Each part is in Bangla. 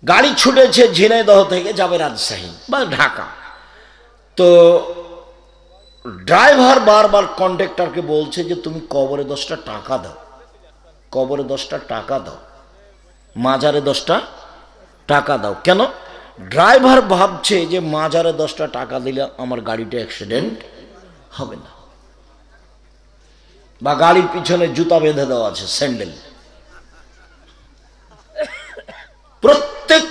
গাড়ি ছুটেছে ঝিনাইদহ থেকে যাবে রাজশাহী বা ঢাকা। তো ড্রাইভার বারবার কন্ডাক্টরকে বলছে যে তুমি কবরে 10টা টাকা দাও, কবরে 10টা টাকা দাও, মাজারে 10টা টাকা দাও। কেন? ড্রাইভার ভাবছে যে মাজারে 10টা টাকা দিলে আমার গাড়িটা অ্যাক্সিডেন্ট হবে না, বা গাড়ির পিছনে জুতা বেঁধে দেওয়া আছে, স্যান্ডেল। প্রত্যেক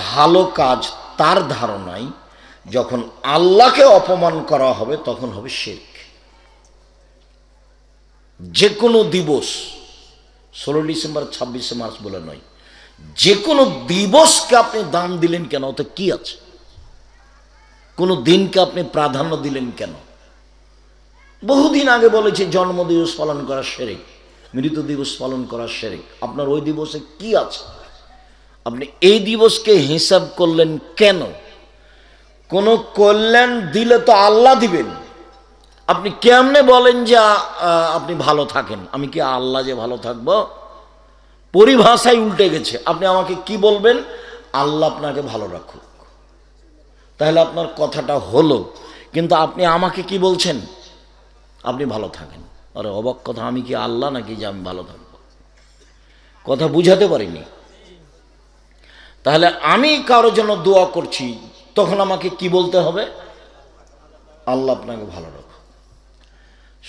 ভালো কাজ তার ধারণায় যখন আল্লাহকে অপমান করা হবে তখন হবে শিরক। যে কোনো দিবস 16 ডিসেম্বর 26শে মার্চ বলে নয়, যে কোনো দিবসকে আপনি দাম দিলেন কেন? ওতে কি আছে? কোনো দিনকে আপনি প্রাধান্য দিলেন কেন? বহুদিন আগে বলেছি জন্মদিবস পালন করা শিরক, মৃত্যু দিবস পালন করা শিরক। আপনার ওই দিবসে কি আছে? আপনি এই দিবসকে হিসাব করলেন কেন? কোনো কল্যাণ দিলে তো আল্লাহ দিবেন। আপনি কেমনে বলেন যে আপনি ভালো থাকেন? আমি কি আল্লাহ যে ভালো থাকবো? পরিভাষায় উল্টে গেছে। আপনি আমাকে কি বলবেন? আল্লাহ আপনাকে ভালো রাখুক। তাহলে আপনার কথাটা হলো, কিন্তু আপনি আমাকে কি বলছেন? আপনি ভালো থাকেন। আরে অবাক কথা, আমি কি আল্লাহ নাকি যে আমি ভালো থাকবো? কথা বুঝাতে পারিনি। তাহলে আমি কারোর জন্য দোয়া করছি, তখন আমাকে কি বলতে হবে? আল্লাহ আপনাকে ভালো রাখো।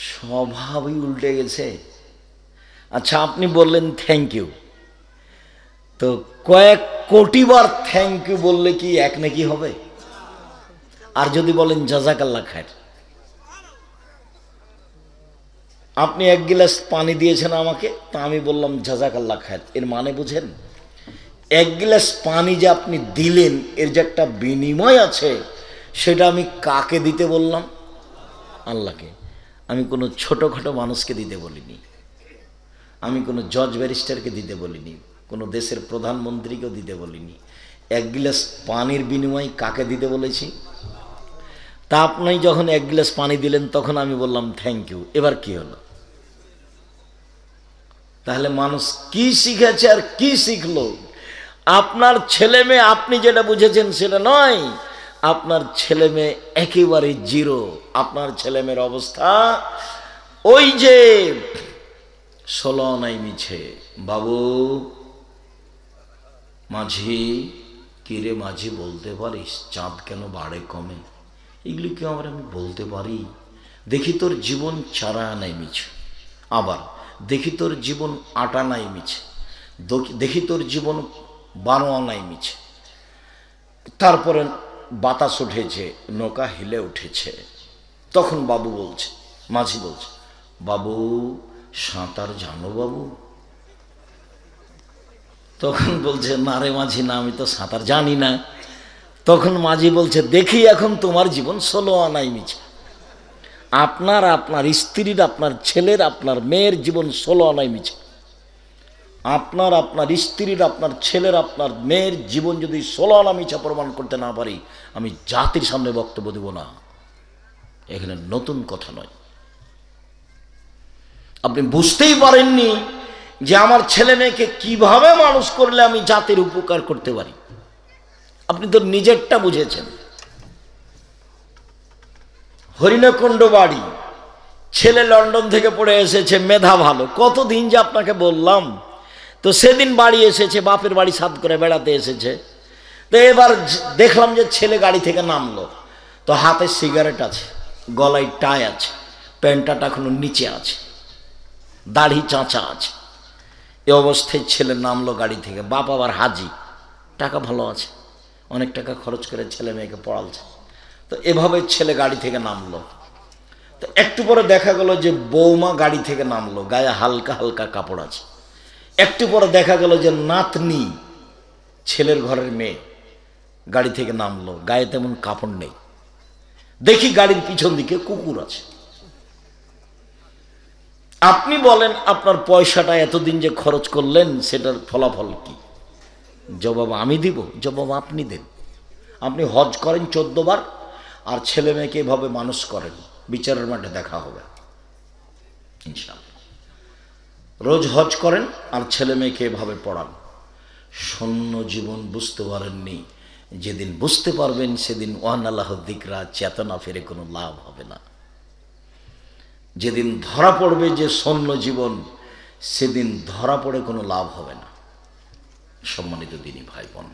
স্বভাবই উল্টে গেছে। আচ্ছা, আপনি বললেন থ্যাংক ইউ, তো কয়েক কোটিবার থ্যাংক ইউ বললে কি এক নাকি হবে? আর যদি বলেন জাযাকাল্লাহ খায়ের, আপনি 1 গ্লাস পানি দিয়েছেন আমাকে, তা আমি বললাম জাযাকাল্লাহ খায়ের, এর মানে বুঝেন? 1 গ্লাস পানি যে আপনি দিলেন, এর যে একটা বিনিময় আছে, সেটা আমি কাকে দিতে বললাম? আল্লাহকে। আমি কোনো ছোটোখাটো মানুষকে দিতে বলিনি, আমি কোনো জজ ব্যারিস্টারকে দিতে বলিনি, কোনো দেশের প্রধানমন্ত্রীকেও দিতে বলিনি। 1 গ্লাস পানির বিনিময় কাকে দিতে বলেছি? তা আপনি যখন 1 গ্লাস পানি দিলেন তখন আমি বললাম থ্যাংক ইউ। এবার কি হলো? তাহলে মানুষ কি শিখেছে আর কি শিখলো? আপনার ছেলে মেয়ে আপনি যেটা বুঝেছেন সেটা নয়। আপনার ছেলে মেয়ে একেবারে জিরো। আপনার ছেলে মেয়ের অবস্থা ওই যে 16 আনাই মিছে। বাবু মাঝি, কিরে মাঝি বলতে পারিস চাঁদ কেন বাড়ে কমে? এগুলি কি আমার আমি বলতে পারি? দেখি তোর জীবন 4 আনাই মিছে, আবার দেখি তোর জীবন 8 আনাই মিছে, দেখি তোর জীবন 12 আনাই মিছে। তারপরে বাতাস উঠেছে, নৌকা হিলে উঠেছে। তখন বাবু বলছে, মাঝি বলছে, বাবু সাঁতার জানো বাবু? তখন বলছে, না রে মাঝি, না, আমি তো সাঁতার জানি না। তখন মাঝি বলছে, দেখি এখন তোমার জীবন 16 আনাই মিছে। আপনার, আপনার স্ত্রীর, আপনার ছেলের, আপনার মেয়ের জীবন 16 আনাই মিছে। আপনার, আপনার স্ত্রীর, আপনার ছেলের, আপনার মেয়ের জীবন যদি 16 আনা মিছা প্রমাণ করতে না পারি, আমি জাতির সামনে বক্তব্য দেব না। এখানে নতুন কথা নয়। আপনি বুঝতেই পারেননি যে আমার ছেলে মেয়েকে কিভাবে মানুষ করলে আমি জাতির উপকার করতে পারি। আপনি তো নিজেরটা বুঝেছেন। হরিণাকুণ্ড বাড়ি, ছেলে লন্ডন থেকে পড়ে এসেছে, মেধা ভালো। কতদিন যে আপনাকে বললাম। তো সেদিন বাড়ি এসেছে, বাপের বাড়ি সাধ করে বেড়াতে এসেছে। তো এবার দেখলাম যে ছেলে গাড়ি থেকে নামলো, তো হাতে সিগারেট আছে, গলায় টাই আছে, প্যান্টটা এখনো নিচে আছে, দাড়ি চাঁচা আছে। এ অবস্থায় ছেলে নামলো গাড়ি থেকে। বাপ আবার হাজি, টাকা ভালো আছে, অনেক টাকা খরচ করে ছেলে মেয়েকে পড়ালছে। তো এভাবে ছেলে গাড়ি থেকে নামলো। তো একটু পরে দেখা গেল যে বৌমা গাড়ি থেকে নামলো, গায়ে হালকা হালকা কাপড় আছে। একটু পরে দেখা গেল যে নাতনি, ছেলের ঘরের মেয়ে, গাড়ি থেকে নামলো, গায়ে তেমন কাপড় নেই। দেখি গাড়ির পিছন দিকে কুকুর আছে। আপনি বলেন আপনার পয়সাটা এতদিন যে খরচ করলেন সেটার ফলাফল কি? জবাব আমি দিব? জবাব আপনি দেন। আপনি হজ করেন 14 বার, আর ছেলে মেয়েকে এভাবে মানুষ করেন, বিচারের মাঠে দেখা হবে ইনশাআল্লাহ। রোজ হজ করেন আর ছেলে মেয়েকে এভাবে পড়ান। শূন্য জীবন বুঝতে পারেননি, যেদিন বুঝতে পারবেন সেদিন ওয়ান আল্লাহ দিকরা, চেতনা ফেরে কোনো লাভ হবে না। যেদিন ধরা পড়বে যে শূন্য জীবন, সেদিন ধরা পড়ে কোনো লাভ হবে না। সম্মানিত দিনী ভাই বোন,